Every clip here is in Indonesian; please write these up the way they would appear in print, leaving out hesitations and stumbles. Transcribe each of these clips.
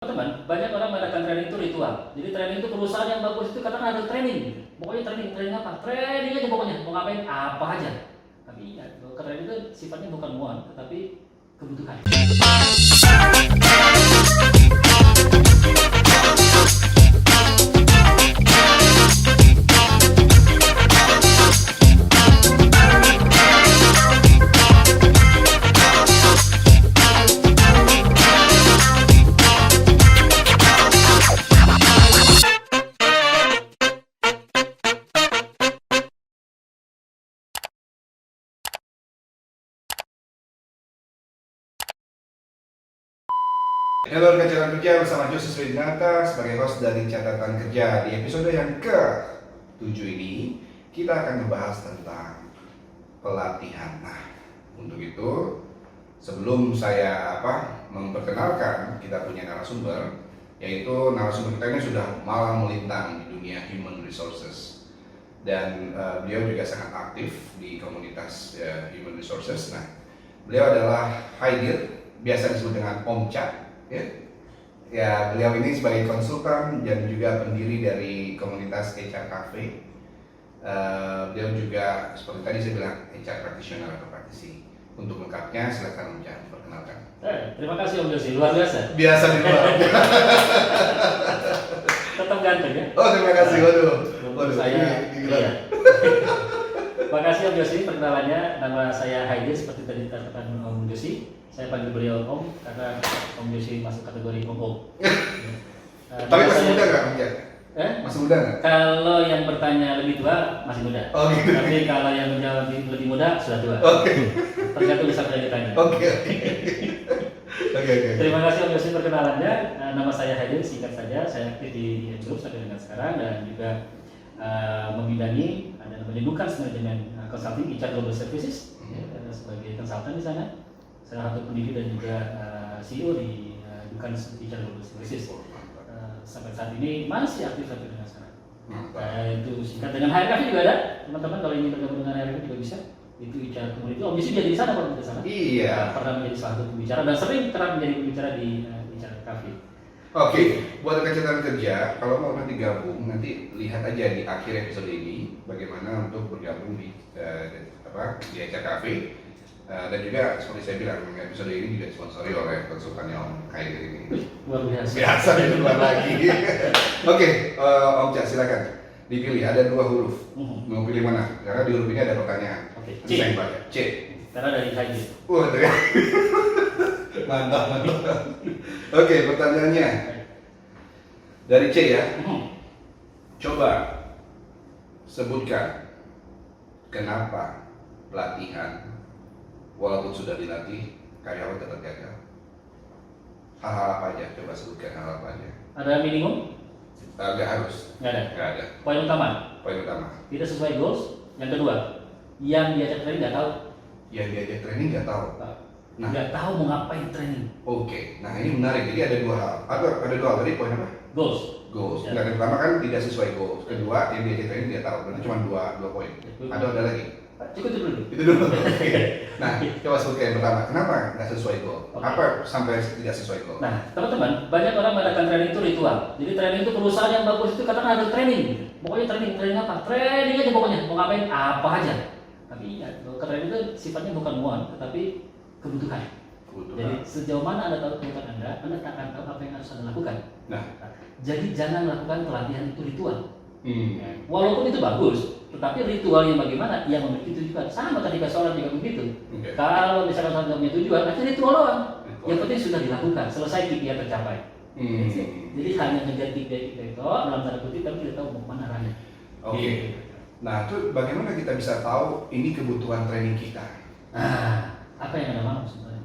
Teman, banyak orang mengatakan training itu ritual. Jadi training itu perusahaan yang bagus itu kadang ada training. Pokoknya training apa? Training aja pokoknya. Mau ngapain apa aja. Tapi ingat, training itu sifatnya bukan want, tetapi kebutuhan. Halo rekan kerja bersama Joseph Swinata sebagai host dari catatan kerja. Di episode yang ke-7 ini kita akan membahas tentang pelatihan. Nah, untuk itu sebelum saya memperkenalkan kita punya narasumber, yaitu narasumber kita ini sudah malang melintang di dunia human resources dan beliau juga sangat aktif di komunitas human resources. Nah, beliau adalah Haidir, biasa disebut dengan Om Cha. Ya, beliau ini sebagai konsultan dan juga pendiri dari komunitas HR Cafe. Beliau juga seperti tadi saya bilang HR practitioner atau praktisi. Untuk lengkapnya silakan Om Cha perkenalkan. Terima kasih Om Yosi, luar biasa. Biasa di luar. Tetap ganteng ya. Oh, terima kasih. Waduh. Saya. Gila. Iya. Terima kasih Om Yosi perkenalannya. Nama saya Haidir seperti tadi dikatakan Om Yosi. Saya panggil beliau Om karena Om Yosi masuk kategori Om. Tapi masih muda nggak Om Cha? Masih muda nggak? Kalau yang bertanya lebih tua masih muda. Oh, gitu. Tapi kalau yang menjawab lebih muda sudah tua. Oke. Tergantung siapa yang ditanya. Oke. Terima kasih Om Yosi perkenalannya. Nama saya Haidir, singkat saja. Saya aktif di Group sampai dengan sekarang dan juga membidangi dan menyembuhkan manajemen consulting HR Global Services sebagai konsultan di sana. Salah satu pendiri dan juga CEO di Dukan HR Global Services. Sampai saat ini masih aktif sampai dengan sekarang. Itu singkat dengan HRK juga ada. Teman-teman kalau ingin bergabung dengan HRK juga bisa. Itu HR community. Om Yosi jadi di sana kalau di sana. Iya. Pernah menjadi salah satu pembicara dan sering kerap menjadi pembicara di HR Cafe. Oke, buat rekan catatan kerja, kalau mau nanti gabung, nanti lihat aja di akhir episode ini bagaimana untuk bergabung di HR Cafe. Dan juga seperti saya bilang, episode ini juga disponsori oleh konsultannya Om Haidir ini. Luar biasa. Biasa di luar lagi. Oke, Om Cha silakan. Dipilih, ada 2 huruf. Mau pilih mana? Karena di huruf ini ada pertanyaan. Oke, C. Saya baca. C. Karena dari Haidir. Mantap. Oke, pertanyaannya dari C ya. Coba sebutkan kenapa pelatihan walaupun sudah dilatih karyawan tetap gagal. Hal-hal apa aja? Coba sebutkan hal apa aja. Ada minimum? Nggak harus. Nggak ada. Nggak ada. Poin utama. Poin utama. Tidak sesuai goals. Yang kedua, yang diajak training nggak tahu. Yang diajak training nggak tahu. Nah, nggak tahu mau ngapain training. Oke. Nah ini menarik. Jadi ada 2 hal. Ada 2 hal. Tadi poin apa? Goals. Goals. Ya. Nah, yang pertama kan tidak sesuai goals. Kedua yang diajak training tidak tahu. Berarti cuma 2 poin. Ada lagi. Cukup dulu. Itu dulu. Oke. Nah, coba sebutkan yang pertama. Kenapa nggak sesuai goal? Oke. Apa sampai tidak sesuai goal? Nah, teman-teman, banyak orang mengatakan training itu ritual. Jadi training itu perusahaan yang bagus itu kadang ada training. Pokoknya training apa? Training aja pokoknya. Mau ngapain apa aja. Tapi ingat, training itu sifatnya bukan want, tetapi kebutuhan. Jadi sejauh mana Anda tahu kebutuhan Anda akan tahu apa yang harus Anda lakukan. Nah, jadi jangan lakukan pelatihan itu ritual. Walaupun itu bagus, tetapi ritualnya bagaimana? Yang memiliki tujuan. Sama tadi seorang juga begitu. Okay. Kalau misalkan orang punya tujuan, nanti ritual doang. Yang penting sudah dilakukan, selesai KPI tercapai. Jadi hanya ngejar KPI itu dalam tanda kutip, tapi tidak tahu mau kemana arahnya. Oke. Nah, itu bagaimana kita bisa tahu ini kebutuhan training kita? Apa yang Anda mau sebenarnya?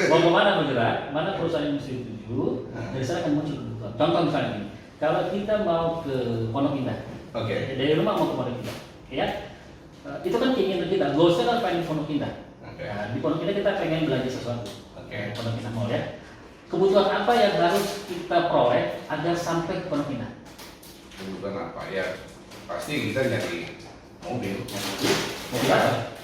Mau kemana bergerak, mana perusahaan yang mesti dituju, dari sana akan muncul kebutuhan. Contoh misalnya ini, kalau kita mau ke Pondok Indah, dari rumah mau ke Pondok Indah, ya, itu kan keinginan kita. Goalsnya kan pengen Pondok Indah. Nah, di Pondok Indah kita pengen belajar sesuatu. Pondok Indah mau ya. Kebutuhan apa yang harus kita peroleh agar sampai ke Pondok Indah? Kebutuhan apa? Ya, pasti kita nyari mobil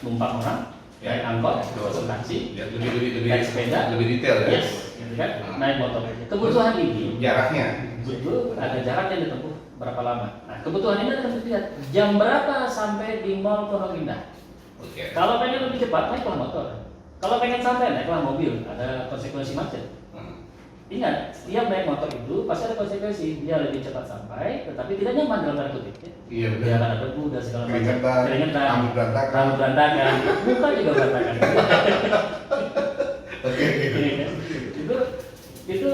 Numpang orang, naik angkot, konsultasi, lebih naik sepeda, lebih detail ya. Yes, gitu kan, naik motor. Kebutuhan ini Jaraknya. betul ada jarak yang ditempuh berapa lama. Nah, kebutuhan ini harus dilihat jam berapa sampai di Mall Pondok Indah. Oke. Kalau pengen lebih cepat naiklah motor. Kalau pengen santai naiklah mobil. Ada konsekuensi macet. Ingat, setiap naik motor itu pasti ada konsekuensi. Dia lebih cepat sampai, tetapi tidak nyaman dalam tanda kutip. Ya. Iya benar. Dia akan ada debu dan segala macam. Keringetan, rambut berantakan. rambut berantakan, muka juga berantakan. Oke. itu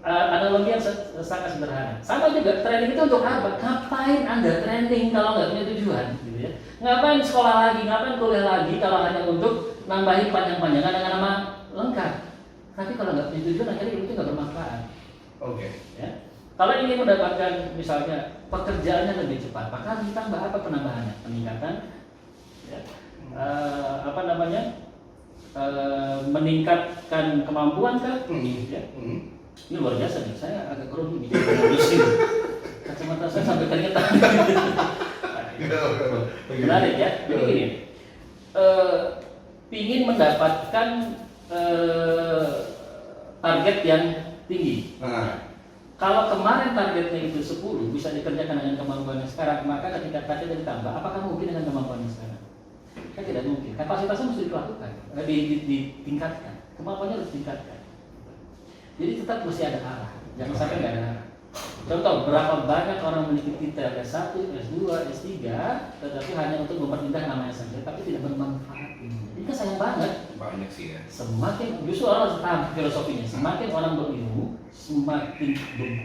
analogi yang sangat sederhana. Sama juga training itu untuk apa? Ngapain Anda training kalau nggak punya tujuan, gitu ya? Ngapain sekolah lagi, ngapain kuliah lagi kalau hanya untuk nambahin panjang-panjangan dengan nama lengkap? Tapi kalau nggak punya tujuan, akhirnya itu nggak bermanfaat. Oke. Ya. Kalau ingin mendapatkan misalnya pekerjaannya lebih cepat, maka harus ditambah apa penambahannya? Peningkatan, ya. Meningkatkan kemampuan kan? Ya. Ini luar biasa nih, saya agak grogi nih, ngurusin kacamata saya sampai keringetan. Menarik ya, jadi gini, ingin mendapatkan target yang tinggi. Kalau kemarin targetnya itu 10 bisa dikerjakan dengan kemampuan yang sekarang, maka ketika targetnya ditambah, apakah mungkin dengan kemampuan yang sekarang? Kan tidak mungkin. Kapasitasnya mesti dilakukan, ditingkatkan, kemampuannya harus ditingkatkan. Jadi tetap mesti ada arah, jangan sampai nggak ada arah. Contoh, berapa banyak orang memiliki titel S1, S2, S3, tetapi hanya untuk mempermudah namanya saja, tapi tidak bermanfaat. Ini kan sayang banget. Banyak sih ya. Semakin, justru orang harus paham filosofinya, semakin orang berilmu, semakin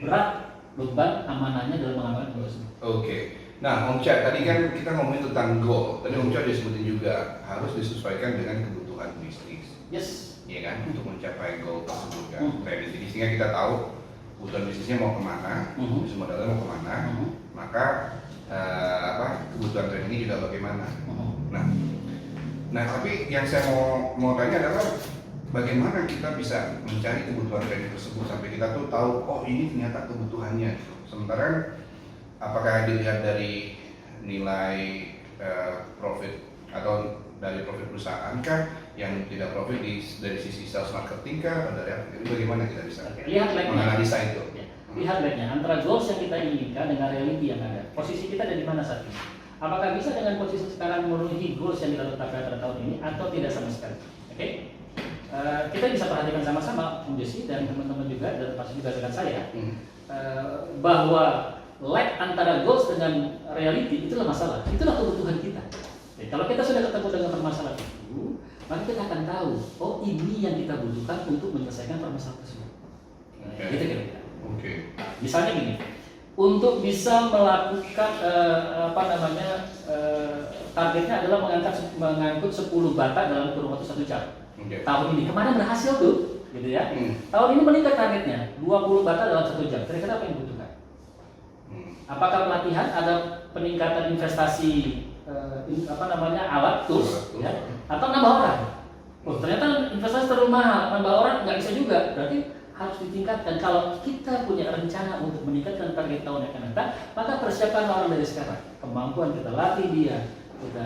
berat beban amanahnya dalam mengamalkan ilmu tersebut. Oke. Nah, Om Cha, tadi kan kita ngomongin tentang goal. Tadi Om Cha disebutin juga harus disesuaikan dengan kebutuhan bisnis. Yes. Iya kan, untuk mencapai goal tersebut kan. Kayak jadi sehingga kita tahu kebutuhan bisnisnya mau kemana, bisnis modalnya mau kemana, maka kebutuhan training ini juga bagaimana. Nah, tapi yang saya mau tanya adalah bagaimana kita bisa mencari kebutuhan training tersebut sampai kita tuh tahu, oh ini ternyata kebutuhannya. Sementara apakah dilihat dari nilai profit atau dari profit perusahaan kah, yang tidak profit dari sisi sales marketing kah, atau dari apa? Jadi bagaimana kita bisa menganalisa itu? Ya. Lihat baiknya antara goals yang kita inginkan dengan reality yang ada. Posisi kita ada di mana saat ini? Apakah bisa dengan posisi sekarang memenuhi goals yang kita tetapkan pada tahun ini atau tidak sama sekali? Oke? Kita bisa perhatikan sama-sama, Om Jesse dan teman-teman juga, dan pasti juga dengan saya, bahwa lag antara goals dengan reality itulah masalah, itulah kebutuhan kita. Jadi, kalau kita sudah ketemu dengan permasalahan itu, maka kita akan tahu, oh ini yang kita butuhkan untuk menyelesaikan permasalahan tersebut. Gitu kira-kira. Misalnya gini, untuk bisa melakukan targetnya adalah mengangkut 10 bata dalam kurun waktu 1 jam. Tahun ini, kemarin berhasil tuh, gitu ya. Tahun ini meningkat targetnya 20 bata dalam 1 jam. Kira-kira apa yang dibutuhkan? Apakah pelatihan, ada peningkatan investasi alat tools, ya? Atau nambah orang? Oh, ternyata investasi terlalu mahal, nambah orang nggak bisa juga. Berarti harus ditingkatkan. Kalau kita punya rencana untuk meningkatkan target tahun yang akan datang, maka persiapkan orang dari sekarang. Kemampuan kita latih dia, kita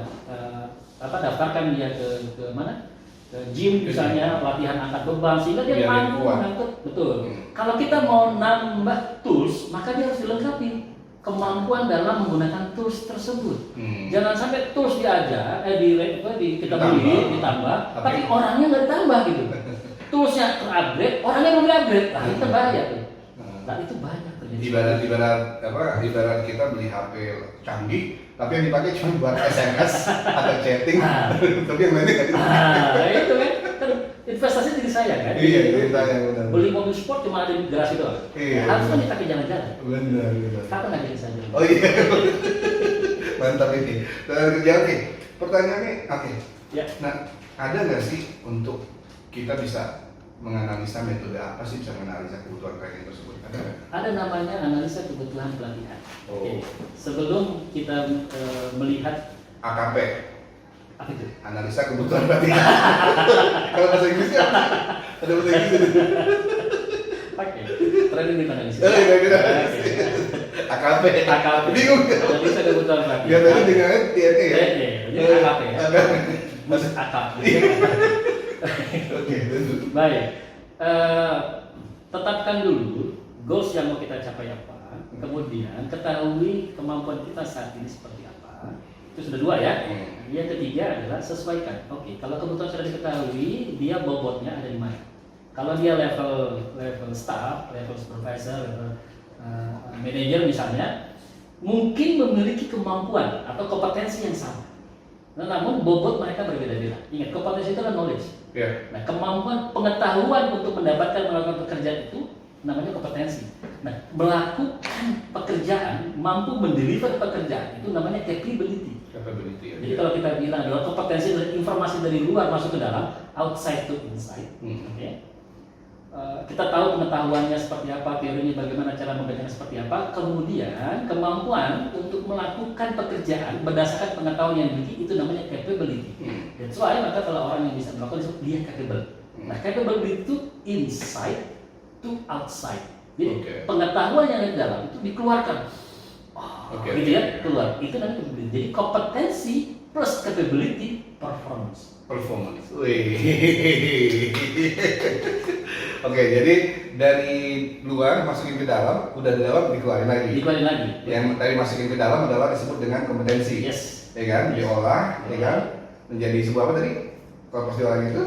daftarkan dia ke mana? Ke gym misalnya, latihan angkat beban sehingga dia mampu mengangkut. Betul. Kalau kita mau nambah tools, maka dia harus dilengkapi kemampuan dalam menggunakan tools tersebut. Jangan sampai tools diajar, kita beli, ditambah, tapi orangnya nggak ditambah gitu. Toolsnya terupgrade, orangnya belum di-upgrade. Nah, itu bahaya tuh. Nah, itu banyak terjadi. Ibarat kita beli HP canggih, tapi yang dipakai cuma buat SMS atau chatting, tapi yang lainnya nggak dipakai. Itu kan investasi diri saya kan. Iya, diri saya benar. Beli mobil sport cuma ada di garasi doang. Iya. Harusnya dipakai jalan-jalan. Benar. Kapan nggak jadi saja? Oh iya. Mantap ini. Oke. Pertanyaannya, oke. Ya. Nah, ada nggak sih untuk kita bisa menganalisa metode apa sih bisa menganalisa kebutuhan training tersebut? Ada namanya analisa kebutuhan pelatihan. Oh. Oke. Sebelum kita melihat AKP. apa itu? Analisa kebutuhan pelatihan. Kalau bahasa Inggrisnya ada bahasa Inggris. Oke. Training di analisis. AKP. Bingung. Analisa kebutuhan pelatihan. Biar tadi dengarnya TNE ya. Jadi AKP ya. Musik AKP. Oke. Baik. eh, tetapkan dulu goals yang mau kita capai apa, kemudian ketahui kemampuan kita saat ini seperti apa. Itu sudah 2 ya. Yang ketiga adalah sesuaikan. Oke, kalau kebutuhan sudah diketahui, dia bobotnya ada di mana. Kalau dia level staff, level supervisor, level manager misalnya, mungkin memiliki kemampuan atau kompetensi yang sama. Nah, namun bobot mereka berbeda-beda. Ingat, kompetensi itu adalah knowledge. Yeah. Nah, kemampuan pengetahuan untuk melakukan pekerjaan itu namanya kompetensi. Nah, melakukan pekerjaan, mampu mendeliver pekerjaan itu namanya capability. Capability. Jadi kalau kita bilang adalah kompetensi dari informasi dari luar masuk ke dalam, outside to inside. Okay. Kita tahu pengetahuannya seperti apa, teorinya bagaimana, cara membacanya seperti apa, kemudian kemampuan untuk melakukan pekerjaan berdasarkan pengetahuan yang dimiliki itu namanya capability. That's why maka kalau orang yang bisa melakukan itu dia capable. Nah, capability itu inside to outside. Jadi pengetahuan yang ada di dalam itu dikeluarkan. Gitu ya, keluar. Itu nanti capability. Jadi kompetensi plus capability performance. Oke, jadi dari luar masukin ke dalam, udah di dalam dikeluarin lagi. Dikeluarin lagi. Yang tadi masukin ke dalam adalah disebut dengan kompetensi. Yes. Ya kan? Diolah, ya kan? Menjadi sebuah apa tadi? Kalau pas diolah itu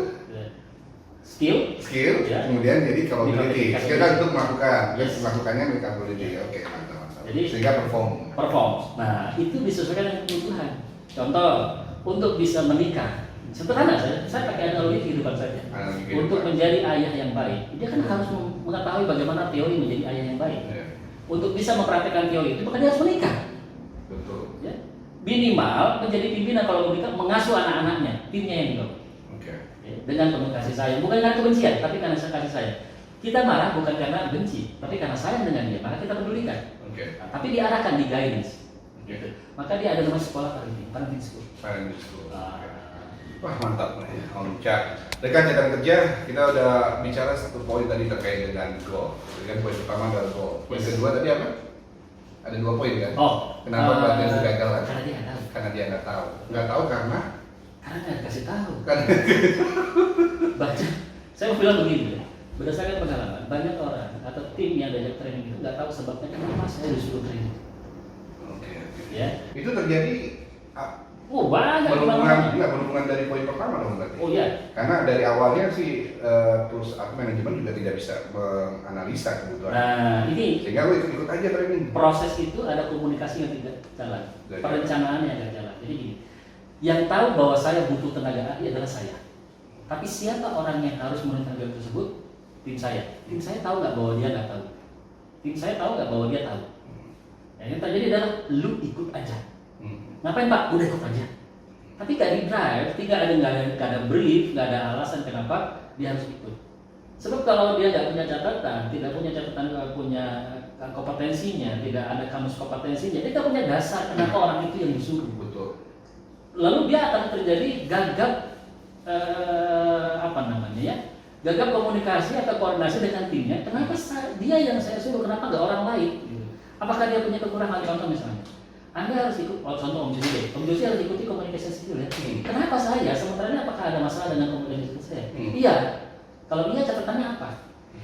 skill, ya. Kemudian jadi capability. Skill kan untuk melakukan, yes. Melakukannya dengan capability. Oke, mantap. Jadi sehingga perform. Nah, itu disesuaikan dengan kebutuhan. Contoh, untuk bisa menikah, sederhana saya pakai analogi kehidupan saja. Untuk menjadi ayah yang baik, dia kan harus mengetahui bagaimana teori menjadi ayah yang baik. Yeah. Untuk bisa mempraktekkan teori itu, maka dia harus menikah. Betul. Ya? Minimal menjadi pimpinan kalau menikah, mengasuh anak-anaknya, timnya yang dibawa. Dengan penuh kasih sayang, bukan karena kebencian, tapi karena kasih sayang. Kita marah bukan karena benci, tapi karena sayang dengan dia, maka kita pedulikan. Nah, tapi diarahkan, di guidance. Maka dia ada nama sekolah parenting school. Wah, mantap nih Om Cak. Rekan catatan kerja, kita udah bicara satu poin tadi terkait dengan goal. Kan poin pertama adalah goal. Poin kedua tadi apa? Ada 2 poin kan? Kenapa pelatihan itu gagal? Karena dia nggak tahu. Karena dia nggak tahu. Nggak tahu karena nggak dikasih tahu. Baca. Saya mau bilang begini ya. Berdasarkan pengalaman, banyak orang atau tim yang diajak training itu nggak tahu sebabnya kenapa saya disuruh training. Ya. Itu terjadi banyak berhubungan dari poin pertama dong berarti. Iya. Karena dari awalnya sih terus manajemen juga tidak bisa menganalisa kebutuhan. Nah, ini sehingga lo ikut aja training. Proses itu ada komunikasi yang tidak jalan, perencanaan yang tidak jalan. Jadi gini, yang tahu bahwa saya butuh tenaga ahli adalah saya. Tapi siapa orang yang harus memenuhi tenaga tersebut? Tim saya. Tim saya tahu nggak bahwa dia nggak tahu? Tim saya tahu nggak bahwa dia tahu? Yang terjadi adalah lu ikut aja. Ngapain Pak? Udah ikut aja. Tapi gak di drive, nggak ada brief, nggak ada alasan kenapa dia harus ikut. Sebab kalau dia nggak punya catatan, tidak punya catatan, nggak punya kompetensinya, tidak ada kamus kompetensinya, dia nggak punya dasar kenapa orang itu yang disuruh. Betul. Lalu dia akan terjadi gagap gagap komunikasi atau koordinasi dengan timnya. Kenapa dia yang saya suruh, kenapa nggak orang lain? Apakah dia punya kekurangan? Contoh misalnya, Anda harus ikut, contoh Om Josi harus ikuti komunikasi skill ya. Kenapa saya? Sementara ini apakah ada masalah dengan komunikasi saya? Iya. Kalau iya catatannya apa?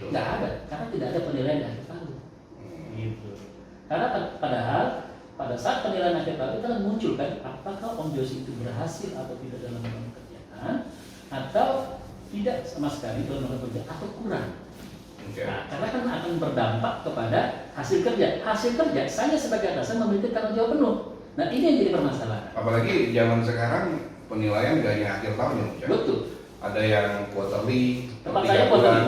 Nggak ada, karena tidak ada penilaian yang akhir tahun. Gitu. Karena padahal pada saat penilaian akhir tahun itu akan muncul kan, apakah Om Josi itu berhasil atau tidak dalam melakukan pekerjaan, atau tidak sama sekali dalam melakukan pekerjaan, atau kurang. Nah, karena kan akan berdampak kepada hasil kerja. Hasil kerja, saya sebagai atasan memiliki tanggung jawab penuh. Nah, ini yang jadi permasalahan. Apalagi zaman sekarang penilaian gak hanya akhir tahun ya. Betul. Ada yang quarterly, tempat 3 saya bulan,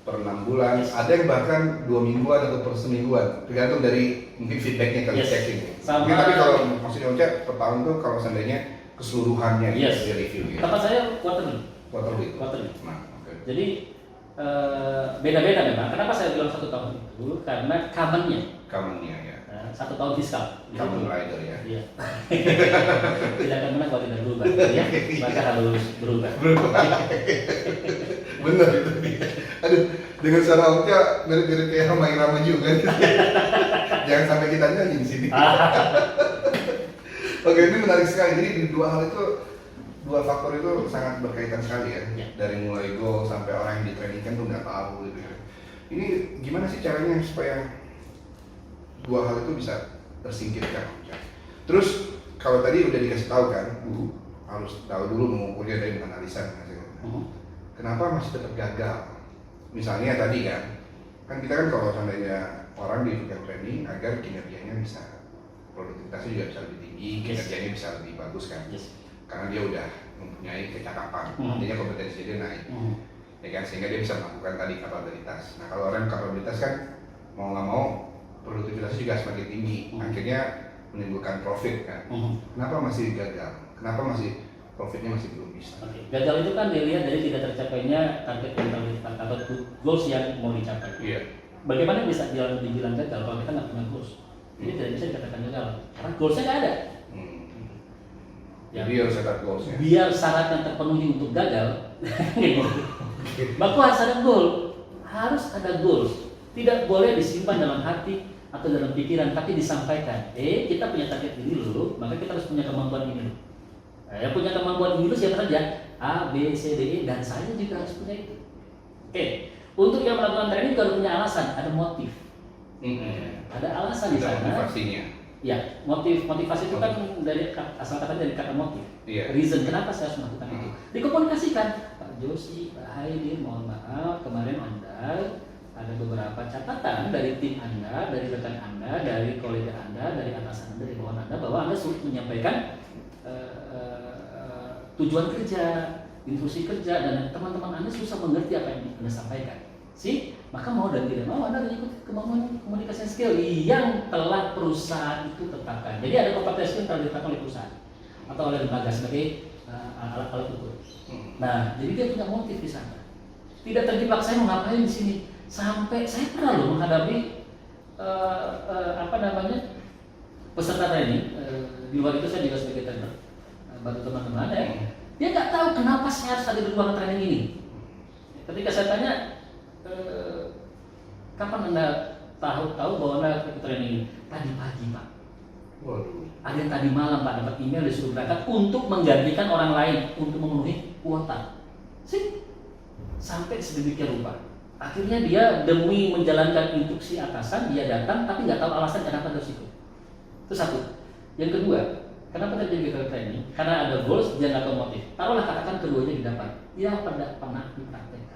per 6 bulan. Yes. Ada yang bahkan 2 mingguan atau per semingguan. Tergantung dari mungkin feedbacknya kali checking. Mungkin, tapi kalau maksudnya Om Cak, per tahun tuh kalau seandainya keseluruhannya di review gitu. Tempat saya quarterly. Nah, Jadi beda-beda memang. Kenapa saya bilang 1 tahun itu? Karena common-nya ya. 1 tahun fiskal. Common rider ya. Iya. Tidak akan menang kalau tidak berubah. Ya, maka harus berubah. Benar itu dia. Aduh, dengan suara Om Cak mirip-mirip kayak Rama Irama juga. Jangan sampai kita nyanyi di sini. Oke, ini menarik sekali. Jadi di 2 hal itu dua faktor itu sangat berkaitan sekali ya. Ya. Dari mulai goal sampai orang yang ditrainingkan tuh nggak tahu gitu ya. Ini gimana sih caranya supaya dua hal itu bisa tersingkirkan? Terus kalau tadi udah dikasih tahu kan, harus tahu dulu mengukurnya dari menganalisa. Kenapa masih tetap gagal? Misalnya tadi kan kita kan kalau seandainya orang diberikan training agar kinerjanya bisa, produktivitasnya juga bisa lebih tinggi, kinerjanya bisa lebih bagus kan? Karena dia udah mempunyai kecakapan, artinya kompetensi dia naik, ya kan, sehingga dia bisa melakukan tadi kapabilitas. Nah kalau orang kapabilitas kan mau nggak mau produktivitasnya juga semakin tinggi, akhirnya menimbulkan profit kan. Kenapa masih gagal? Kenapa masih profitnya masih belum bisa? Gagal itu kan dilihat dari tidak tercapainya target yang terlihat atau goals yang mau dicapai. Bagaimana bisa dibilang gagal kalau kita nggak punya goals? Ini tidak bisa dikatakan gagal karena goalsnya nggak ada. Jadi harus ada goalsnya. Biar syaratnya terpenuhi untuk gagal, maka harus ada goal, harus ada goals. Tidak boleh disimpan dalam hati atau dalam pikiran, tapi disampaikan. Kita punya target ini dulu, maka kita harus punya kemampuan ini. Yang punya kemampuan ini siapa saja? A, B, C, D, E, dan saya juga harus punya itu. Untuk yang melakukan training juga harus punya alasan, ada motif. Ada alasan di sana. Motivasinya. Ya, motivasi itu kan dari asal kata dari kata motif. Reason kenapa saya harus melakukan itu. Dikomunikasikan, Pak Josi, Pak Haidin, mohon maaf kemarin Anda ada beberapa catatan dari tim Anda, dari rekan Anda, dari kolega Anda, dari atasan Anda, dari bawahan Anda bahwa Anda sulit menyampaikan tujuan kerja, instruksi kerja, dan teman-teman Anda susah mengerti apa yang Anda sampaikan. Maka mau dan tidak mau Anda mengikuti kemampuan komunikasi skill yang telah perusahaan itu tetapkan. Jadi ada kompetensi yang telah ditetapkan oleh perusahaan atau oleh lembaga sebagai alat ukur. Nah, jadi dia punya motif di sana. Tidak terjebak saya mau ngapain di sini. Sampai saya pernah loh menghadapi peserta training. Di luar itu saya juga sebagai trainer bantu teman-teman ya. Dia nggak tahu kenapa saya harus ada di ruangan training ini. Ketika saya tanya kapan Anda tahu bahwa Anda ikut training ini? Tadi pagi Pak. Waduh. Ada yang tadi malam Pak dapat email disuruh berangkat untuk menggantikan orang lain untuk memenuhi kuota. Sampai sedemikian rupa. Akhirnya dia demi menjalankan instruksi atasan dia datang tapi nggak tahu alasan kenapa harus ikut. Itu satu. Yang kedua, kenapa terjadi gagal training? Karena ada goals dia nggak tahu motif. Taruhlah katakan keduanya didapat, dia pernah dipraktekkan.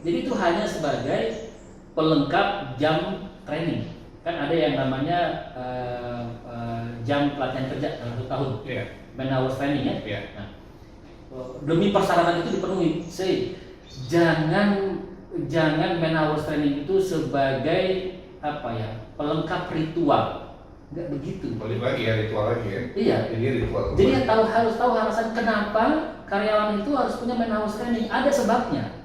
Jadi itu hanya sebagai pelengkap jam training. Kan ada yang namanya jam pelatihan kerja dalam 1 tahun, man hours training ya. Nah, demi persyaratan itu dipenuhi. Jangan man hours training itu sebagai pelengkap ritual. Enggak begitu. Balik lagi ya, ritual lagi ya. Iya. Jadi ritual. Jadi harus tahu alasan kenapa karyawan itu harus punya man hours training. Ada sebabnya.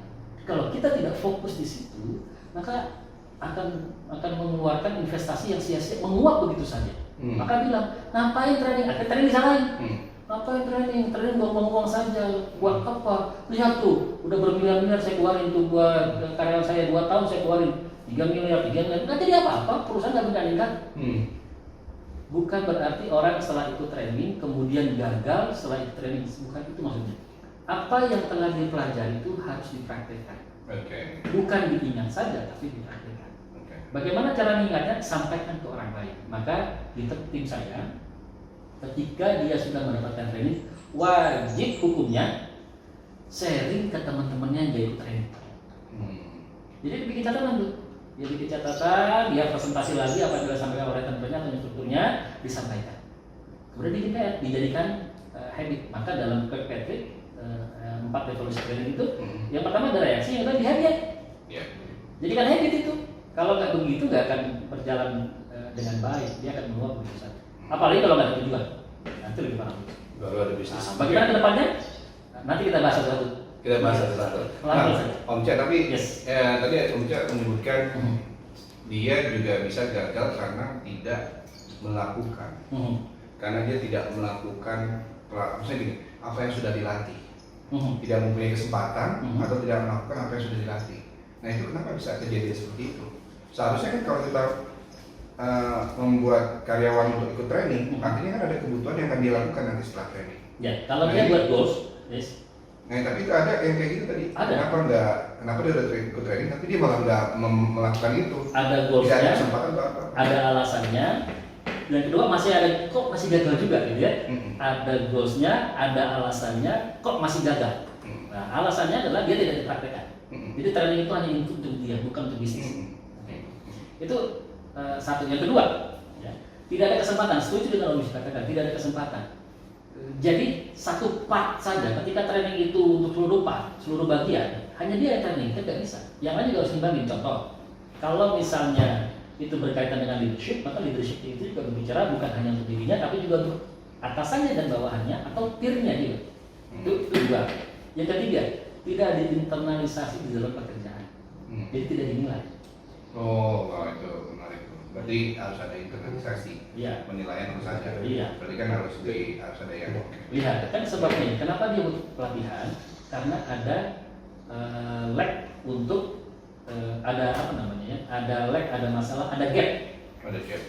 Kalau kita tidak fokus di situ, maka akan mengeluarkan investasi yang sia-sia, menguap begitu saja. Maka bilang, ngapain training? Akhirnya training disalahin. Ngapain training? Training buang uang saja. Buat apa? Lihat tuh, udah bermiliar-miliar saya keluarin tuh buat karyawan saya 2 tahun saya keluarin 3 miliar. Nggak jadi apa-apa, perusahaan nggak menjalinkan. Bukan berarti orang setelah itu training kemudian gagal setelah itu training. Bukan itu maksudnya. Apa yang telah dipelajari itu harus dipraktekkan. Bukan diingat saja, tapi dipraktekkan. Bagaimana cara mengingatnya? Sampaikan ke orang lain. Maka di tim saya, ketika dia sudah mendapatkan training, wajib hukumnya sharing ke teman-temannya yang dia ikut training. Jadi dibikin catatan tuh. Dia bikin catatan, dia presentasi lagi apa yang sudah disampaikan oleh teman-temannya atau instrukturnya disampaikan. Kemudian dijadikan habit. Maka dalam Kirk Patrick 4 evolusi training itu, yang pertama ada reaksi, yang kedua habit. Jadikan habit itu. Kalau nggak begitu nggak akan berjalan dengan baik, dia akan meluap begitu saja. Apalagi kalau nggak ada tujuan, nanti lebih parah. Baru ada bisnis. Bagaimana ke depannya? Nanti kita bahas satu-satu. Kita bahas satu-satu. Om Ca, tapi tadi Om Ca menyebutkan dia juga bisa gagal karena tidak melakukan. Karena dia tidak melakukan, maksudnya gini, apa yang sudah dilatih. Tidak mempunyai kesempatan atau tidak melakukan apa yang sudah dilatih. Nah itu kenapa bisa kejadian seperti itu? Seharusnya kan kalau kita membuat karyawan untuk ikut training, artinya kan ada kebutuhan yang akan dilakukan nanti setelah training. Ya, kalau dia buat goals, yes. Nah, tapi itu ada yang kayak gitu tadi. Ada. Kenapa dia udah ikut training tapi dia malah nggak melakukan itu? Ada Tidak ada goalsnya, kesempatan atau apa? ada alasannya. Dan kedua masih ada, kok masih gagal juga gitu ya. Ada goalsnya, ada alasannya, kok masih gagal. Nah, alasannya adalah dia tidak dipraktekkan. Jadi training itu hanya untuk dia, bukan untuk bisnis. Oke. Itu satu. Yang kedua, ya, tidak ada kesempatan. Setuju dengan Om katakan, tidak ada kesempatan. Jadi satu part saja, ketika training itu untuk seluruh part, seluruh bagian, hanya dia yang training, kan nggak bisa. Yang lain juga harus dibangun. Contoh, kalau misalnya itu berkaitan dengan leadership, maka leadership itu juga berbicara bukan hanya untuk dirinya, tapi juga untuk atasannya dan bawahannya atau peer-nya juga. Itu dua. Yang ketiga, tidak diinternalisasi di dalam pekerjaan, jadi tidak dinilai. Oh, itu menarik. Berarti harus ada internalisasi. Iya. Penilaian harus ada. Iya. Berarti kan harus ada yang Lihat, kan sebabnya, kenapa dia butuh pelatihan? Karena ada lag untuk ada apa namanya ya? Ada lag, ada masalah, ada gap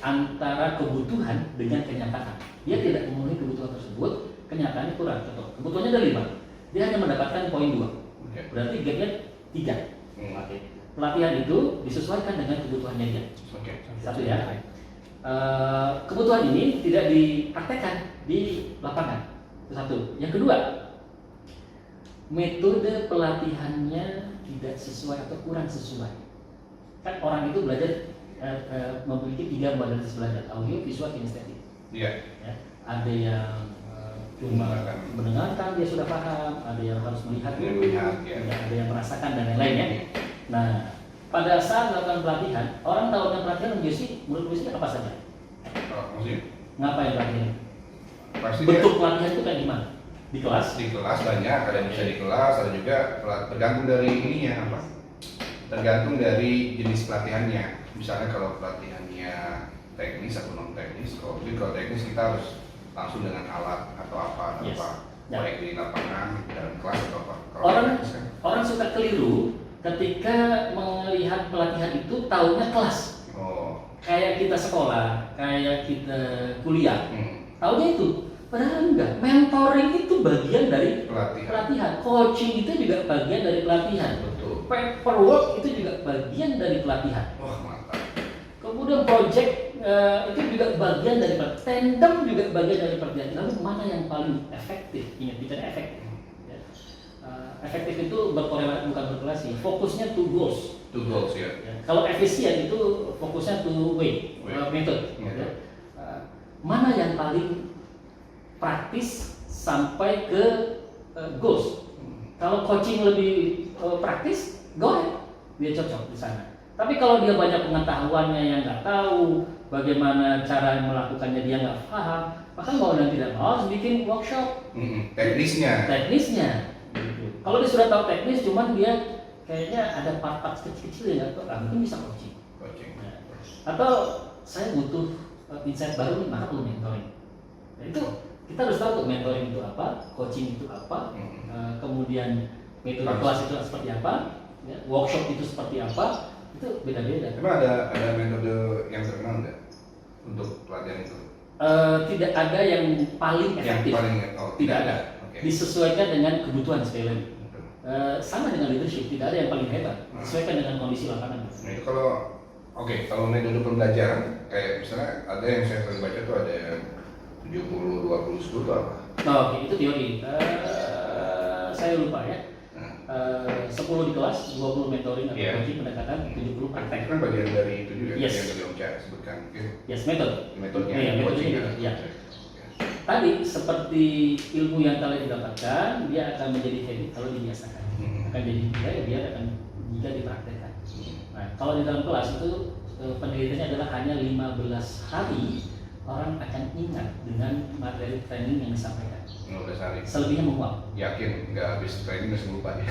antara kebutuhan dengan kenyataan. Dia tidak memenuhi kebutuhan tersebut, kenyataannya kurang. Contoh, kebutuhannya ada 5, dia hanya mendapatkan poin 2. Berarti gapnya 3. Oke. Pelatihan itu disesuaikan dengan kebutuhannya dia. Satu ya. Kebutuhan ini tidak dipraktekkan di lapangan. Itu satu. Yang kedua, metode pelatihannya tidak sesuai atau kurang sesuai. Kan orang itu belajar memiliki 3 modalitas belajar: audio, visual, kinestetik. Iya. Ya. Ada yang cuma mendengarkan dia sudah paham, ada yang harus melihat, ada yang merasakan dan lain-lainnya. Nah, pada saat melakukan pelatihan, orang tahunya pelatihan menurut Josi apa saja? Maksudnya? Ngapain pelatihan? Pasti bentuk pelatihan itu kayak gimana? Di kelas? Di kelas banyak, ada yang bisa di kelas, ada juga tergantung dari ininya apa? Tergantung dari jenis pelatihannya. Misalnya kalau pelatihannya teknis atau non teknis, kalau teknis kita harus langsung dengan alat atau apa, baik di lapangan, dalam kelas atau apa. Orang suka keliru ketika melihat pelatihan itu taunya kelas. Kayak kita sekolah, kayak kita kuliah, taunya itu. Padahal enggak, mentoring itu bagian dari pelatihan. Coaching itu juga bagian dari pelatihan. Betul. Paperwork itu juga bagian dari pelatihan. Wah, mantap. Kemudian project itu juga bagian dari pelatihan. Tandem juga bagian dari pelatihan. Lalu mana yang paling efektif? Ingat, bicara efektif. Efektif itu berkorelasi, bukan berkorelasi. Fokusnya to goals. To goals ya. Kalau efisien itu fokusnya to way. Method. Mana yang paling praktis sampai ke goals? Kalau coaching lebih praktis, go ahead, dia cocok di sana. Tapi kalau dia banyak pengetahuannya yang nggak tahu, bagaimana cara melakukannya dia nggak paham, maka mau dan tidak mau harus bikin workshop. Teknisnya. Kalau dia sudah tahu teknis, cuman dia kayaknya ada part-part kecil-kecil yang nggak tahu, mungkin bisa coaching. Nah, atau saya butuh insight baru nih, maka perlu mentoring. Nah, itu kita harus tahu tuh mentoring itu apa, coaching itu apa, kemudian metode kelas itu seperti apa, ya, workshop itu seperti apa, itu beda-beda. Emang ada metode yang terkenal nggak untuk pelatihan itu? Tidak ada yang paling efektif. Tidak ada. Disesuaikan dengan kebutuhan sekali lagi. Sama dengan leadership, tidak ada yang paling hebat. Sesuaikan dengan kondisi lapangan. Nah, itu kalau metode pembelajaran kayak misalnya ada yang saya sering baca tuh ada yang 70, 20, 10 itu apa? Oke, itu teori. Saya lupa ya. 10 di kelas, 20 mentoring atau coaching pendekatan, 70 praktek. Itu kan bagian dari itu juga yang tadi Om Cak sebutkan. Yes, metodenya. Iya. Tadi seperti ilmu yang kalian dapatkan, dia akan menjadi habit kalau dibiasakan. Akan jadi budaya dia akan jika dipraktekkan. Nah, kalau di dalam kelas itu penelitiannya adalah hanya 15 hari orang akan ingat dengan materi training yang disampaikan. 15 hari. Selebihnya menguap. Yakin nggak habis training langsung lupa ya?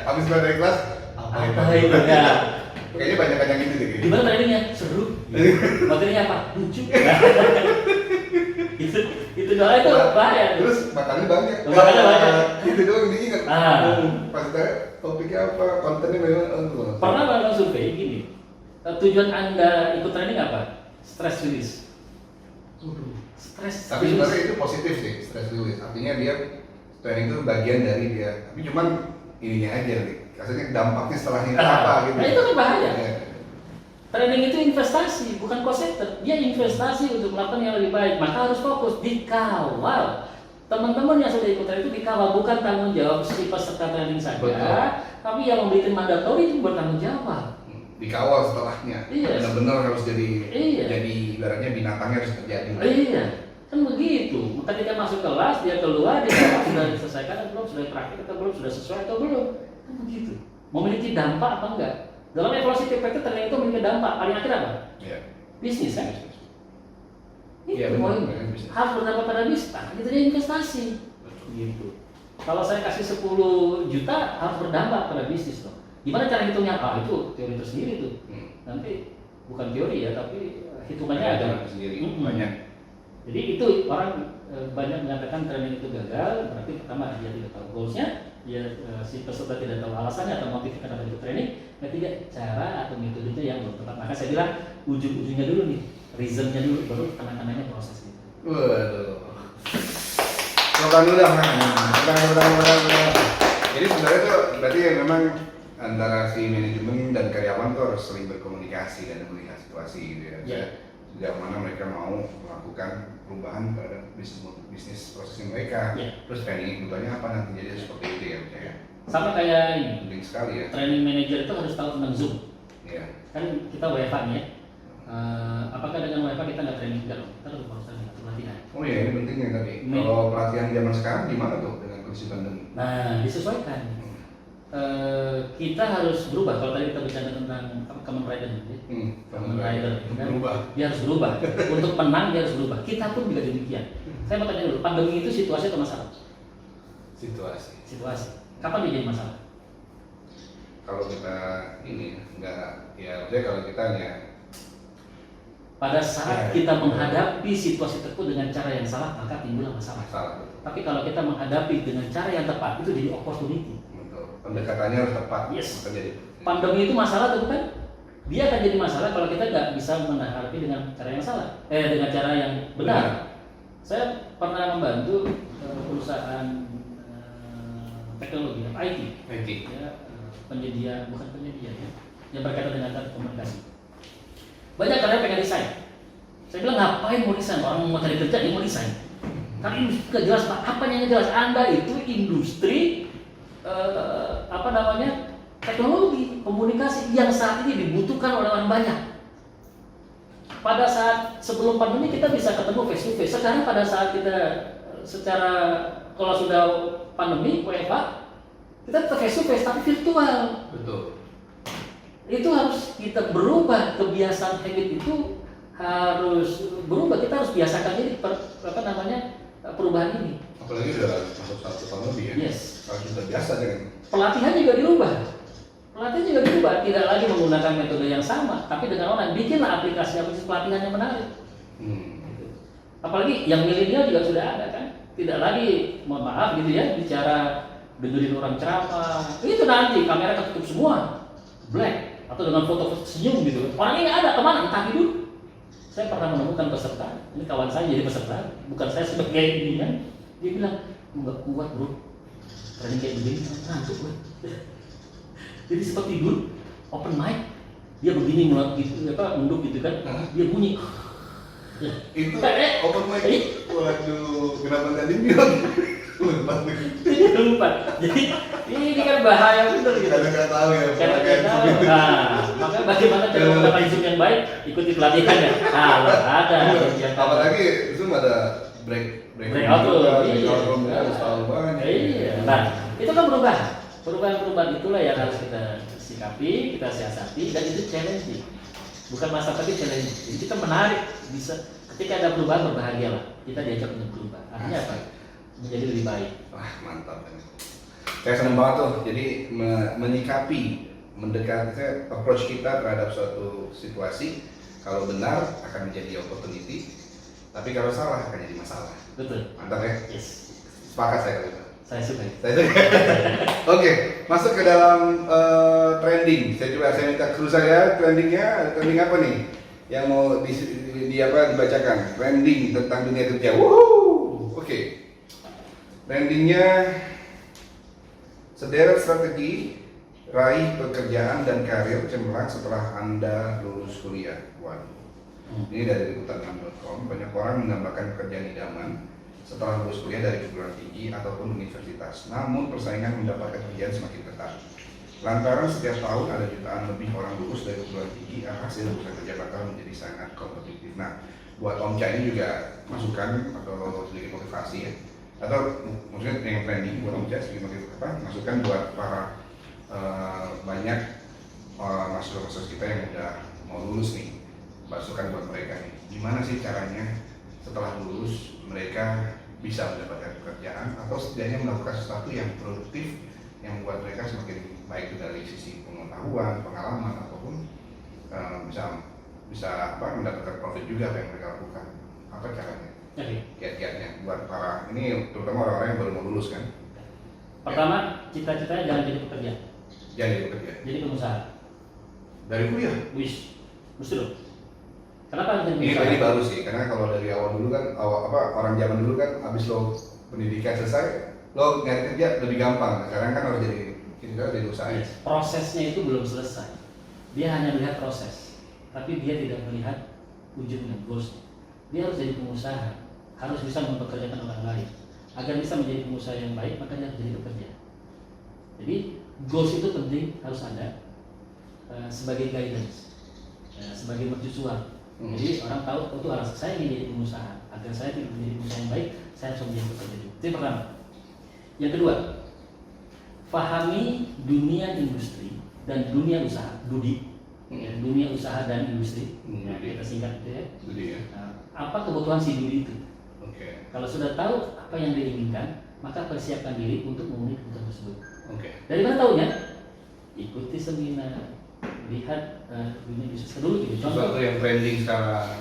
Habis materi kelas? Apa itu ya? Kayaknya banyak yang gitu deh. Gimana trainingnya? Seru. Materinya apa? Lucu. itu doang itu bahaya. Terus makannya banyak. Itu doang diingat. Pas tanya topiknya apa, kontennya memang Pernah melakukan survei gini. Tujuan Anda ikut training apa? Stress release. Stres. Tapi sebenarnya itu positif sih, stress release. Artinya dia training itu bagian dari dia. Tapi cuman ininya aja nih. Maksudnya dampaknya setelahnya apa gitu. Nah itu kan bahaya. Ya. Training itu investasi, bukan cost center. Dia investasi untuk melakukan yang lebih baik. Maka harus fokus, dikawal. Teman-teman yang sudah ikut training itu dikawal, bukan tanggung jawab si peserta training saja. Betul. Tapi yang memberikan mandatori itu bertanggung jawab. Dikawal setelahnya. Iya. Benar-benar harus jadi Iya. jadi ibaratnya binatangnya harus terjadi. Iya, kan begitu. Ketika masuk kelas, dia keluar, dia jawab sudah diselesaikan atau belum, sudah praktik atau belum, sudah sesuai atau belum. Kan begitu. Memiliki dampak apa enggak? Dalam evaluasi TPT training itu memiliki dampak. Paling akhir apa? Iya. Bisnis kan? Iya, Itu benar, poinnya. benar, bisnis. Harus berdampak pada bisnis. Nah, itu dia investasi. Gitu. Kalau saya kasih 10 juta harus berdampak pada bisnis loh. Gimana cara hitungnya? Ah itu teori tersendiri tuh. Nanti bukan teori ya, tapi hitungannya ada. Sendiri banyak. Jadi itu orang banyak menyatakan training itu gagal. Berarti pertama dia tidak tahu goalsnya, dia si peserta tidak tahu alasannya atau motif kenapa ikut training. Ketiga, cara atau metodenya yang belum tepat. Maka saya bilang ujung-ujungnya dulu nih, reasonnya dulu, baru tengah-tengahnya proses itu. Waduh. Bukan udah udah. Jadi sebenarnya tuh berarti memang antara si manajemen dan karyawan tuh harus sering berkomunikasi dan melihat situasi gitu ya. Yeah. Sejauh mana mereka mau melakukan perubahan terhadap bisnis prosesnya mereka. Yeah. Terus training kebutuhannya apa nanti jadi seperti itu ya percaya. Sama kayak ini, Penting sekali ya. training manager itu harus tahu tentang Zoom. Iya. Kan kita WFH nih ya. Apakah dengan WFH kita nggak training juga dong? Kita harus training atau pelatihan. Oh iya ini pentingnya tadi. Men- Kalau pelatihan zaman sekarang gimana tuh dengan kondisi pandemi? Nah, disesuaikan. Kita harus berubah. Kalau tadi kita bicara tentang Kamen Rider, Kamen Rider, kan? Berubah. Dia harus berubah. Untuk menang dia harus berubah. Kita pun juga demikian. Saya mau tanya dulu, pandemi itu situasi atau masalah? Situasi. Situasi. Kapan dia jadi masalah? Kalau kita ini enggak ya maksudnya kalau kita ya Pada saat Ya. kita menghadapi situasi tersebut dengan cara yang salah, maka timbul masalah. salah betul. Tapi kalau kita menghadapi dengan cara yang tepat, itu jadi opportunity. Betul. Pendekatannya harus tepat. Yes. Maka jadi Pandemi itu masalah atau bukan? Dia akan jadi masalah kalau kita nggak bisa menghadapi dengan cara yang salah, dengan cara yang benar. Saya pernah membantu perusahaan teknologi IT, IT. ya, penyedia bukan penyedia ya, yang berkaitan dengan komunikasi. Banyak karya pengen desain. Saya bilang ngapain mau desain? Orang mau cari kerja dia mau desain. Karena ini nggak jelas Pak. Apanya yang jelas? Anda itu industri teknologi komunikasi yang saat ini dibutuhkan oleh orang banyak. Pada saat sebelum pandemi kita bisa ketemu face to face. Sekarang pada saat kita secara kalau sudah pandemi WFH kita tetap face to face tapi virtual. Betul. Itu harus kita berubah, kebiasaan habit itu harus berubah. Kita harus biasakan jadi perubahan ini. Apalagi udah masuk 1 tahun lebih ya. Yes. Kalau sudah biasa dengan Pelatihan juga dirubah. Pelatihan juga dirubah, tidak lagi menggunakan metode yang sama, tapi dengan online. Bikinlah aplikasi pelatihan yang menarik. Apalagi yang milenial juga sudah ada kan. Tidak lagi, mohon maaf gitu ya, bicara dengerin orang ceramah. Itu nanti kamera ketutup semua, black atau dengan foto senyum gitu. Orang ini ada kemana? Entah hidup. Saya pernah menemukan peserta, ini kawan saya jadi peserta, bukan saya sebagai ini kan. Dia bilang, nggak kuat bro, training kayak begini, ngantuk gue. Jadi seperti tidur, open mic, dia begini nunduk gitu kan, dia bunyi. itu Eh, open mic. eh. Waduh, kenapa tadi bilang? Dia lupa. Jadi ini kan bahaya bener gitu. Karena nggak tahu ya. Karena pakai kita Zoom itu. maka bagaimana cara menggunakan Zoom yang baik? Ikuti pelatihan ya. Ada. Apalagi Zoom ada Breakout tuh, iya. harus tahu banget. Iya. Nah, itu kan perubahan itulah yang harus kita sikapi, kita siasati, dan itu challenging. Bukan masalah tapi challenging. Jadi kita menarik, bisa ketika ada perubahan berbahagialah. Kita diajak untuk berubah. Artinya apa? Menjadi lebih baik. Wah mantap. Saya senang banget tuh. Jadi menyikapi, mendekati approach kita terhadap suatu situasi. Kalau benar akan menjadi opportunity, tapi kalau salah akan jadi masalah. Betul. Mantap ya. Yes. Sepakat saya kalau itu. Saya suka. Oke, masuk ke dalam trending. Saya minta kru saya trending apa nih? yang mau dibacakan trending tentang dunia kerja. Woohoo! Oke. Trendingnya sederet strategi raih pekerjaan dan karir cemerlang setelah Anda lulus kuliah. Waduh. Ini dari liputan6.com. Banyak orang mendambakan pekerjaan idaman setelah lulus kuliah dari perguruan tinggi ataupun universitas. Namun persaingan mendapatkan pekerjaan semakin ketat. Lantaran setiap tahun ada jutaan lebih orang lulus dari perguruan tinggi, hasil bursa kerja bakal menjadi sangat kompetitif. Nah, buat Om Cha ini juga masukan atau sedikit motivasi ya, atau maksudnya yang trending buat Om Cha sedikit masukan buat para banyak mahasiswa kita yang udah mau lulus nih, masukan buat mereka nih. Gimana sih caranya setelah lulus mereka bisa mendapatkan pekerjaan atau setidaknya melakukan sesuatu yang produktif yang buat mereka semakin baik dari sisi pengetahuan, pengalaman ataupun bisa mendapatkan profit juga apa yang mereka lakukan. Apa caranya? Kiat-kiatnya buat para ini terutama orang-orang yang baru mau lulus kan. Pertama, cita-citanya jangan jadi pekerja. Jangan jadi pekerja. Jadi pengusaha. Dari kuliah? Wish, mesti loh. Kenapa jadi pengusaha? Ini baru sih, karena kalau dari awal dulu kan, orang zaman dulu kan, abis lo pendidikan selesai, lo nyari kerja lebih gampang. Sekarang kan harus jadi usaha. Yes. Prosesnya itu belum selesai. Dia hanya melihat proses, tapi dia tidak melihat ujungnya, goals. Dia harus jadi pengusaha, harus bisa mempekerjakan orang lain. Agar bisa menjadi pengusaha yang baik, maka dia harus jadi pekerja. Jadi goals itu penting, harus ada sebagai guidance, sebagai mercusuar. Jadi orang tahu, itu alasan saya ingin jadi pengusaha. Agar saya tidak menjadi pengusaha yang baik, saya harus menjadi pekerja juga. Itu yang pertama. Yang kedua, pahami dunia industri dan dunia usaha, dunia usaha dan industri. Kita singkat itu ya. Nah, apa kebutuhan si Dudi itu? Kalau sudah tahu apa yang diinginkan, maka persiapkan diri untuk memenuhi kebutuhan tersebut. Dari mana tahunya? Ikuti seminar, lihat dunia bisnis dulu gitu. Contoh yang trending sekarang.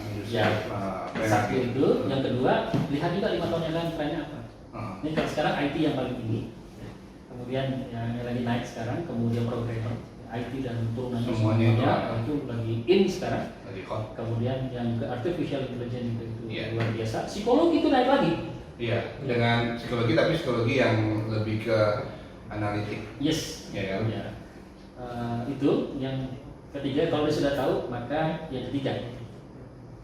Satu itu. Yang kedua, lihat juga 5 tahun yang lalu trennya apa. Ini kalau sekarang IT yang paling tinggi. Kemudian yang lagi naik sekarang, kemudian programmer, IT dan turunannya semuanya itu lagi in sekarang. Kemudian yang ke artificial intelligence itu luar biasa. Psikologi itu naik lagi. Iya, dengan psikologi tapi psikologi yang lebih ke analitik. Yes. Ya. Itu yang ketiga. Kalau dia sudah tahu, maka yang ketiga,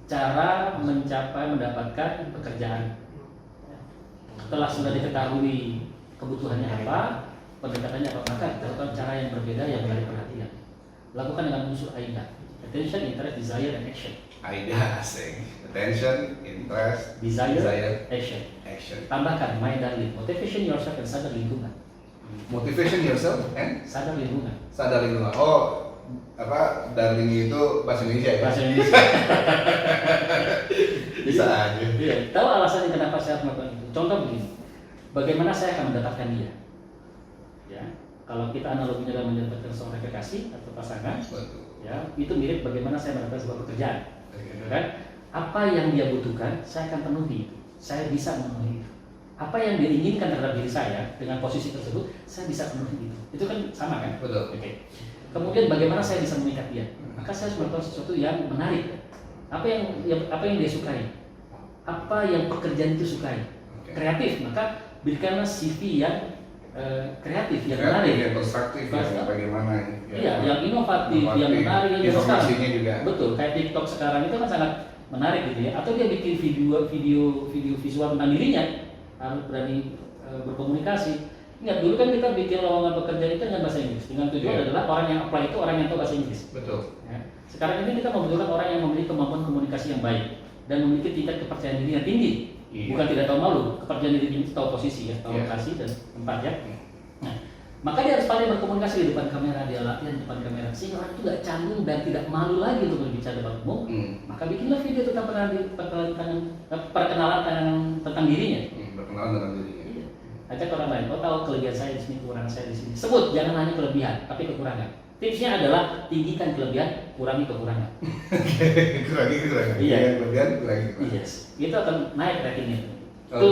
cara mendapatkan pekerjaan. Setelah sudah diketahui kebutuhannya apa, pendekatannya apa, maka lakukan cara yang berbeda yang menarik perhatian. Lakukan dengan unsur AIDA: attention, interest, desire, and action. AIDA asing. Attention, interest, desire, action. Tambahkan my darling, motivation yourself and sadar lingkungan. Motivation yourself and sadar lingkungan. Sadar lingkungan. Oh, darling itu bahasa Indonesia ya? Bahasa Indonesia. Bisa aja. Iya. Tahu alasannya kenapa saya harus melakukan itu? Contoh begini. Bagaimana saya akan mendapatkan dia? Ya, kalau kita analoginya dalam mendapatkan seorang kekasih atau pasangan, ya, itu mirip bagaimana saya mendapatkan sebuah pekerjaan. Kan? Apa yang dia butuhkan, saya akan penuhi itu. Saya bisa memenuhi itu. Apa yang dia inginkan terhadap diri saya dengan posisi tersebut, saya bisa penuhi itu. Itu kan sama kan? Betul. Oke. Kemudian bagaimana saya bisa mengikat dia? Maka saya harus melakukan sesuatu yang menarik. Apa yang dia sukai? Apa yang pekerjaan itu sukai? Kreatif, maka berikanlah CV yang kreatif, yang menarik, yang konstruktif, yang bagaimana? Iya, yang inovatif, yang menarik, yang informasinya juga. Betul, kayak TikTok sekarang itu kan sangat menarik gitu ya. Atau dia bikin video visual tentang dirinya, harus berani berkomunikasi. Ingat dulu kan kita bikin lowongan pekerjaan itu dengan bahasa Inggris. Dengan tujuan adalah orang yang apply itu orang yang tahu bahasa Inggris. Betul. Ya. Sekarang ini kita membutuhkan orang yang memiliki kemampuan komunikasi yang baik dan memiliki tingkat kepercayaan diri yang tinggi. Bukan tidak tahu malu, kepercayaan diri itu tahu posisi ya, tahu lokasi dan tempat ya. Nah, maka dia harus pandai berkomunikasi di depan kamera, dia latihan di depan kamera sehingga orang itu tidak canggung dan tidak malu lagi untuk berbicara depan umum. Maka bikinlah video tentang perkenalan tentang dirinya. Perkenalan tentang dirinya. Iya. Ajak orang lain, tahu kelebihan saya di sini, kekurangan saya di sini. Sebut, jangan hanya kelebihan, tapi kekurangan. Tipsnya adalah tinggikan kelebihan, kurangi kekurangan. Kurangi kekurangan. Iya. Kelebihan, kurangi kekurangan. Yes. Itu akan naik ratingnya. Itu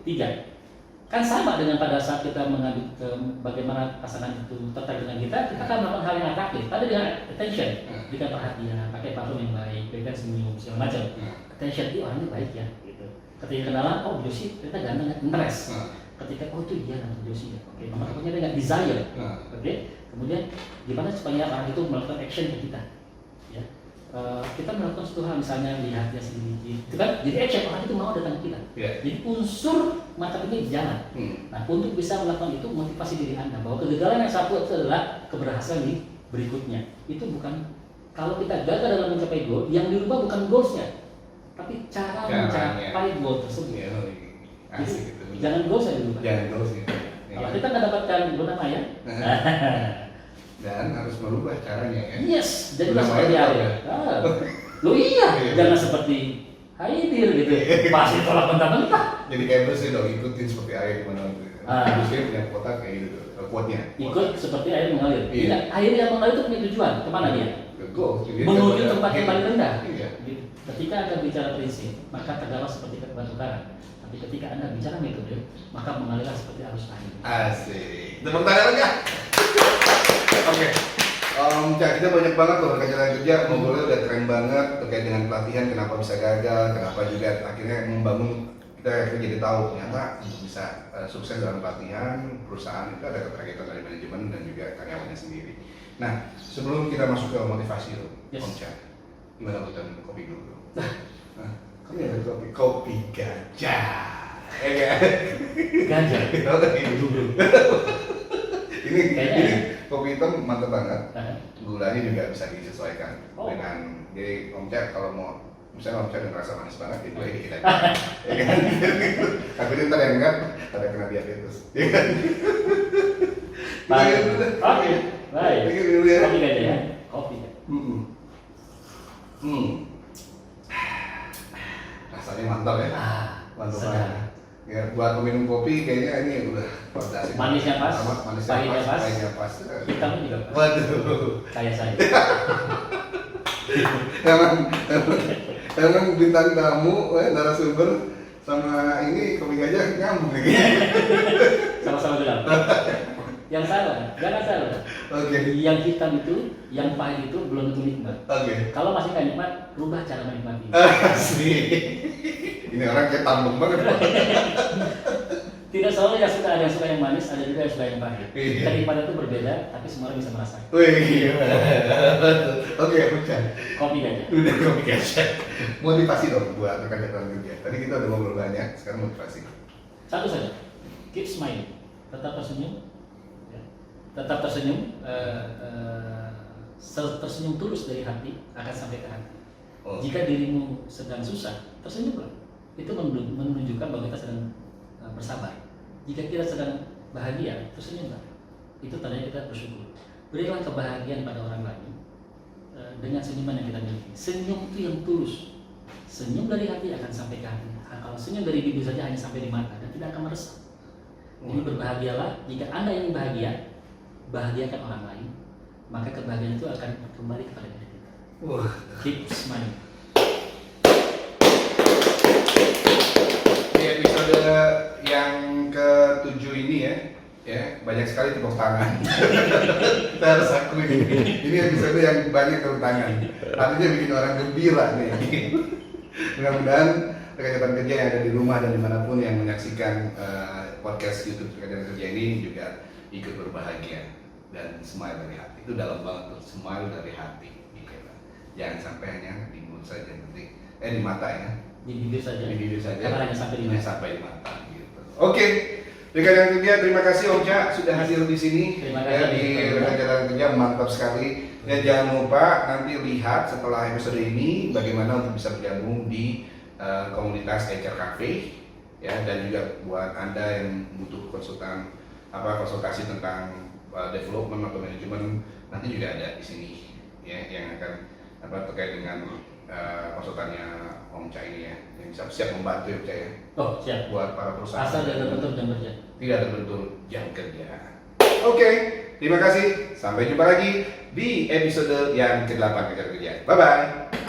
3. Kan sama dengan pada saat kita mengambil bagaimana pasangan itu tertarik dengan kita akan melakukan hal yang atraktif. Tadi dengan attention, berikan perhatian, pakai parfum yang baik, berikan senyum segala macam. Attention, itu orangnya baik ya. Gitu. Ketika kenalan, oh Joshi ternyata ganteng, interest. Ketika oh itu dia nanti Joshi ya. Oke, nomor pokoknya dengan desire. Oke. Kemudian gimana supaya orang itu melakukan action ke kita? Ya. Kita melakukan suatu hal misalnya lihat dia sendiri, itu kan jadi action, orang itu mau datang ke kita. Jadi unsur mata ini jalan. Nah, untuk bisa melakukan itu motivasi diri Anda bahwa kegagalan yang satu itu adalah keberhasilan di berikutnya. Itu bukan kalau kita gagal dalam mencapai goal, yang dirubah bukan goalsnya, tapi cara mencapai goal tersebut. Asik gitu. Jangan goals yang dirubah. Jangan goals gitu. Kalau kita mendapatkan Luna Maya, dan harus merubah caranya ya. yes, jadi Luna seperti Maya apa? Lo iya, jangan seperti Haidir gitu. Pasti tolak mentah-mentah. Jadi kayak bersih dong, ikutin seperti air di mana gitu. Bersih punya kotak kayak gitu, quote-nya. Ikut seperti air mengalir. Iya. Tidak, air yang mengalir itu punya tujuan. Kemana dia? Goal. Menuju tempat yang paling rendah. Iya. Gitu. Ketika Anda bicara prinsip, maka tergalau seperti batu karang. Tapi ketika Anda bicara metode, maka mengalirlah seperti arus air. Asik. Tepuk tangan lagi ya. Oke. Cak, kita banyak banget loh rekan kerja, ngobrolnya udah keren banget terkait dengan pelatihan, kenapa bisa gagal, kenapa juga akhirnya membangun, kita akhirnya jadi tahu ternyata untuk bisa sukses dalam pelatihan perusahaan itu ada keterkaitan dari manajemen dan juga karyawannya sendiri. Nah, sebelum kita masuk ke motivasi loh, Yes. Om Cak, gimana buatan kopi dulu? Kami ada kopi gajah, ya kan? Gajah. Ini kopi hitam mantap banget. Gulanya juga bisa disesuaikan dengan, jadi Om Cak kalau mau misalnya Om Cak ngerasa manis banget, itu aja dikit aja. Ya kan? Takutnya ntar yang enggak ada kena diabetes. Ya kan? Oke, baik. Kopi gajah ya. Kopi. Rasanya mantap ya. Mantap sedap. banget. Ya, buat peminum kopi kayaknya ini udah fantasi. Manisnya pas, pahitnya pas, pahitnya pas. hitamnya juga pas. Waduh. Kayak saya. Emang bintang tamu, narasumber sama ini kopi gajah nyambung lagi. Sama-sama bilang. Yang salah, jangan salah. Oke. Yang hitam itu, yang pahit itu belum tentu nikmat. Oke. Kalau masih nggak nikmat, rubah cara menikmati. Asli. Ini orang kayak tambeng banget. Tidak selalu yang suka, ada yang suka yang manis, ada juga yang suka yang pahit. Iya. Kenikmatan itu berbeda, tapi semua orang bisa merasakan. Wih, gila. Oke, udah. Kopi gajah. Udah kopi gajah. Motivasi dong buat rekan-rekan kerja. Tadi kita udah ngobrol banyak, sekarang motivasi. Satu saja, keep smiling, tetap tersenyum, ya. Tetap tersenyum, tersenyum tulus dari hati akan sampai ke hati. Jika dirimu sedang susah, tersenyumlah. Itu menunjukkan bahwa kita sedang bersabar. Jika kita sedang bahagia, tersenyumlah. Itu tandanya kita bersyukur. Berilah kebahagiaan pada orang lain dengan senyuman yang kita miliki. Senyum itu yang tulus. Senyum dari hati akan sampai ke hati. Kalau senyum dari bibir saja hanya sampai di mata dan tidak akan meresap. Jadi berbahagialah. Jika Anda ingin bahagia, bahagiakan orang lain, maka kebahagiaan itu akan kembali kepada diri kita. Keep smiling. Di episode yang ke-7 ini ya banyak sekali tepuk tangan. Kita harus akui ini episode yang banyak tepuk tangan. Artinya bikin orang gembira nih. Mudah-mudahan rekan-rekan kerja yang ada di rumah dan dimanapun yang menyaksikan podcast YouTube rekan-rekan kerja ini juga ikut berbahagia dan smile dari hati. Itu dalam banget tuh, smile dari hati. Jangan sampai hanya di mulut saja, nanti di mata ya. Di bibir saja. Di bibir saja. Karena hanya sampai di mata. Sampai di mata gitu. Oke. Rekan-rekan kerja, terima kasih Om Cak sudah hadir di sini. Terima kasih. Di rekan-rekan kerja mantap sekali. Dan jangan lupa nanti lihat setelah episode ini bagaimana untuk bisa bergabung di komunitas HR Cafe ya, dan juga buat Anda yang butuh konsultasi tentang development atau manajemen, nanti juga ada di sini ya yang akan terkait dengan konsultannya Om Cak ini ya, yang siap membantu ya Om Cak ya. Oh siap. Buat para perusahaan. Asal tidak terbentur jam kerja. Tidak terbentur jam kerja. Oke, terima kasih. Sampai jumpa lagi di episode yang ke-8 kerja. Bye bye.